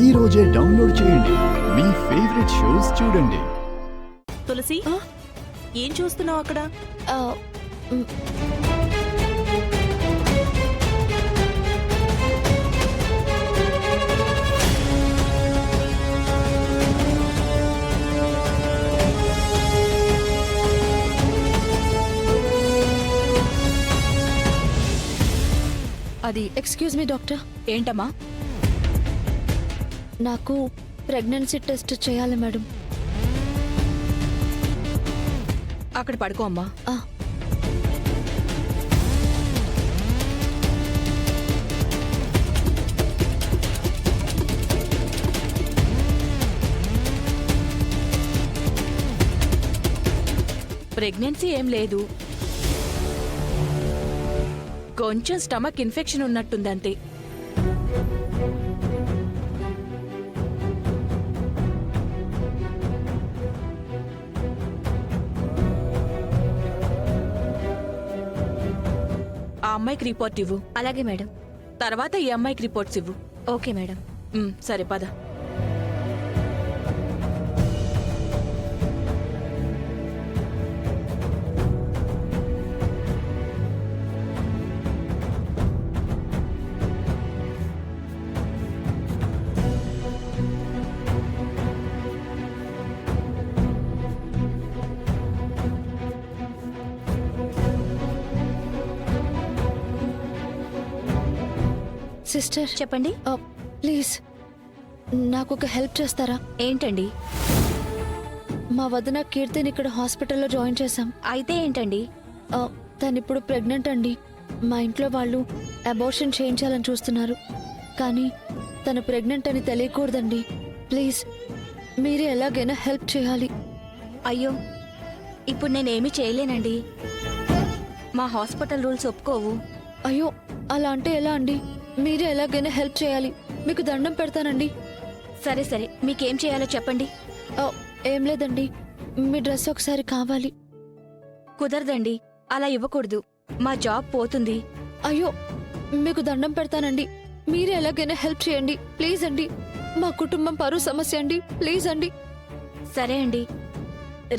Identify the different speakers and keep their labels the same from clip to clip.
Speaker 1: ఈ రోజే డౌన్లోడ్ చేయండి. మీ ఫేవరెట్ షోస్ చూడండి.
Speaker 2: తులసి, ఏం చూస్తున్నావు అక్కడ?
Speaker 3: అది ఎక్స్క్యూజ్ మీ డాక్టర్.
Speaker 2: ఏంటమ్మా?
Speaker 3: నాకు ప్రెగ్నెన్సీ టెస్ట్ చేయాలి మేడం.
Speaker 2: అక్కడ పడుకో అమ్మా. ప్రెగ్నెన్సీ ఏం లేదు, కొంచెం స్టమక్ ఇన్ఫెక్షన్ ఉన్నట్టుందంతే. ఆ అమ్మాయికి రిపోర్ట్ ఇవ్వు.
Speaker 3: అలాగే మేడం.
Speaker 2: తర్వాత ఈ అమ్మాయికి రిపోర్ట్స్ ఇవ్వు.
Speaker 3: Okay madam.
Speaker 2: సరే పద.
Speaker 3: సిస్టర్
Speaker 2: చెప్పండి.
Speaker 3: ప్లీజ్ నాకు ఒక హెల్ప్ చేస్తారా?
Speaker 2: ఏంటండి?
Speaker 3: మా వదిన కీర్తిని ఇక్కడ హాస్పిటల్లో జాయిన్ చేశాం.
Speaker 2: అయితే ఏంటండి?
Speaker 3: తను ఇప్పుడు ప్రెగ్నెంట్ అండి. మా ఇంట్లో వాళ్ళు అబార్షన్ చేయించాలని చూస్తున్నారు, కానీ తను ప్రెగ్నెంట్ అని తెలియకూడదండి. ప్లీజ్ మీరే ఎలాగైనా హెల్ప్ చేయాలి.
Speaker 2: అయ్యో, ఇప్పుడు నేనేమీ చేయలేనండి. మా హాస్పిటల్ రూల్స్ ఒప్పుకోవు.
Speaker 3: అయ్యో, అలా అంటే ఎలా అండి? మీరే ఎలాగైనా హెల్ప్ చేయాలి. మీకు దండం పెడతానండి.
Speaker 2: సరే సరే, మీకేం చేయాలో చెప్పండి.
Speaker 3: ఏం లేదండి, మీ డ్రెస్ ఒకసారి కావాలి.
Speaker 2: కుదరదండి, అలా ఇవ్వకూడదు. మా జాబ్ పోతుంది.
Speaker 3: అయ్యో, మీకు దండం పెడతానండి. మీరే ఎలాగైనా హెల్ప్ చేయండి ప్లీజ్ అండి. మా కుటుంబం పరువు సమస్య అండి, ప్లీజ్ అండి.
Speaker 2: సరే అండి,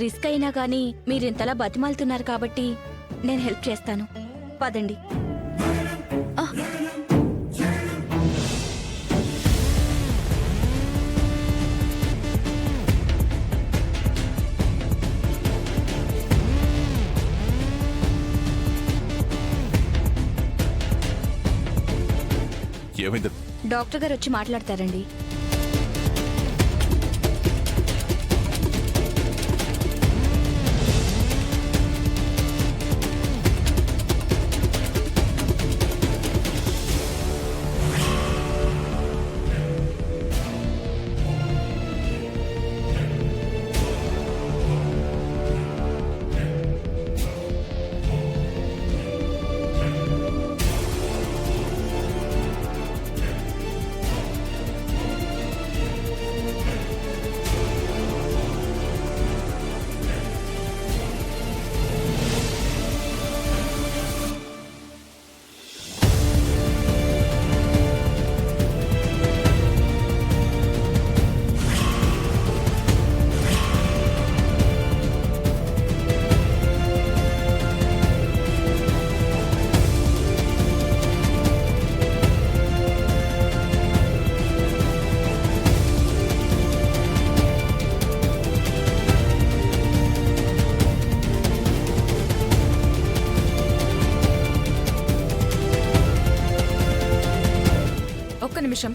Speaker 2: రిస్క్ అయినా కానీ మీరింతలా బతిమాలుతున్నారు కాబట్టి నేను హెల్ప్ చేస్తాను. పదండి. డాక్టర్ గారు వచ్చి మాట్లాడతారండి.
Speaker 4: నిమిషం.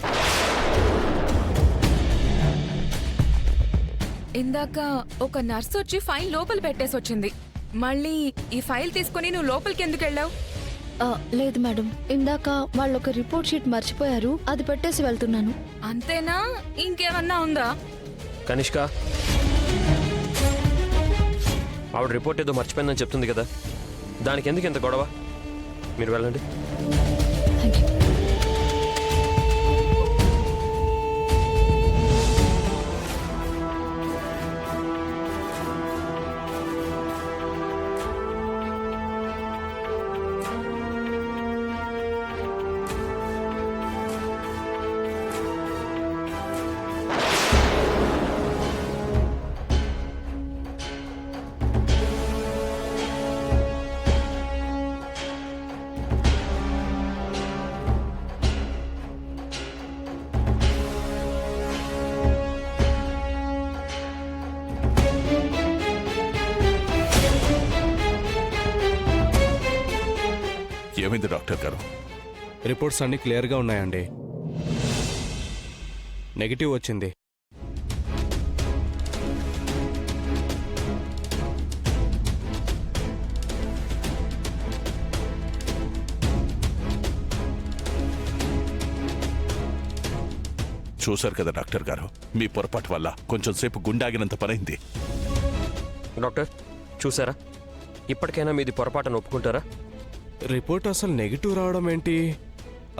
Speaker 4: ఇందాక ఒక నర్స్ వచ్చి ఫైల్ లోపల పెట్టేసి వచ్చింది. మళ్ళీ ఈ ఫైల్ తీసుకుని నువ్వు లోపలికి ఎందుకు వెళ్ళావు?
Speaker 3: లేదు మేడం, ఇందాక వాళ్ళు ఒక రిపోర్ట్ షీట్ మర్చిపోయారు, అది పెట్టేసి వెళ్తున్నాను.
Speaker 4: అంతేనా? ఇంకేమన్నా ఉందా?
Speaker 5: కనిష్క, ఆవిడ రిపోర్ట్ ఏదో మర్చిపోయిందని చెప్తుంది కదా, దానికి ఎందుకు ఇంత గొడవ? మీరు వెళ్ళండి.
Speaker 6: డాక్టర్ గారు?
Speaker 7: రిపోర్ట్స్ అన్నీ క్లియర్గా ఉన్నాయండి. నెగిటివ్ వచ్చింది.
Speaker 6: చూశారు కదా డాక్టర్ గారు, మీ పొరపాటు వల్ల కొంచెం సేపు గుండాగినంత పనైంది.
Speaker 5: డాక్టర్ చూసారా, ఇప్పటికైనా మీది పొరపాటును ఒప్పుకుంటారా?
Speaker 7: రిపోర్ట్ అసలు నెగిటివ్ రావడం ఏంటి?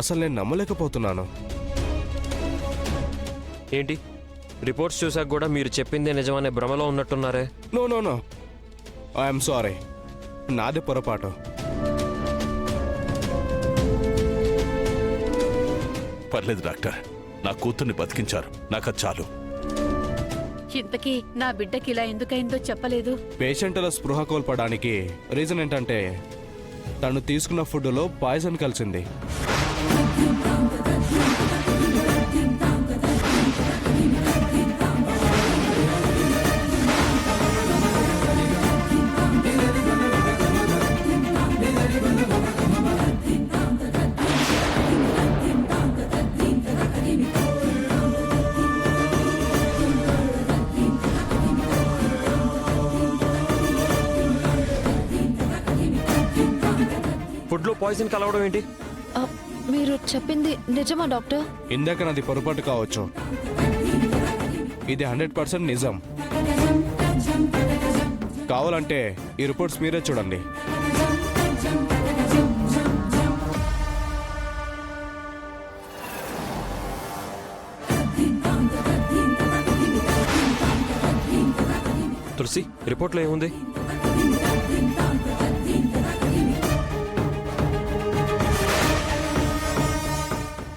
Speaker 7: అసలు నేను నమ్మలేకపోతున్నాను.
Speaker 5: ఏంటి, రిపోర్ట్స్ చూసాక కూడా మీరు చెప్పిందే నిజమనే భ్రమలో ఉన్నట్టున్నారే?
Speaker 7: No no no, I'm sorry, నాదే పొరపాటు.
Speaker 6: పర్లేదు డాక్టర్, నా కూతుర్ని బతికించారు, నాకు చాలు.
Speaker 8: ఇంతకీ నా బిడ్డకి ఇలా ఎందుకైందో చెప్పలేదు.
Speaker 7: పేషెంట్ అలా స్పృహ కోల్పడానికి రీజన్ ఏంటంటే తను తీసుకున్న ఫుడ్లో పాయిజన్ కలిసింది.
Speaker 5: ఫుడ్లో పాయిజన్ కలవడం ఏంటి?
Speaker 3: మీరు చెప్పింది నిజమా డాక్టర్?
Speaker 7: ఇందాక నాది పొరపాటు కావచ్చు, ఇది 100% నిజం. కావాలంటే ఈ రిపోర్ట్స్ మీరే చూడండి.
Speaker 5: తులసి, రిపోర్ట్లో ఏముంది?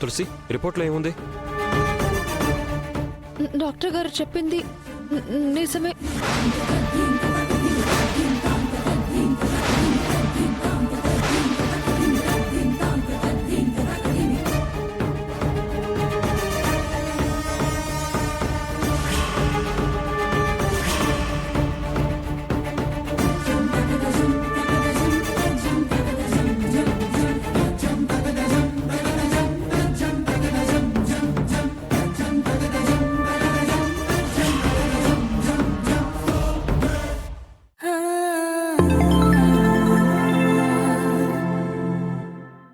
Speaker 5: తులసి, రిపోర్ట్లో ఏముంది?
Speaker 3: డాక్టర్ గారు చెప్పింది నిజమే.
Speaker 8: ఆ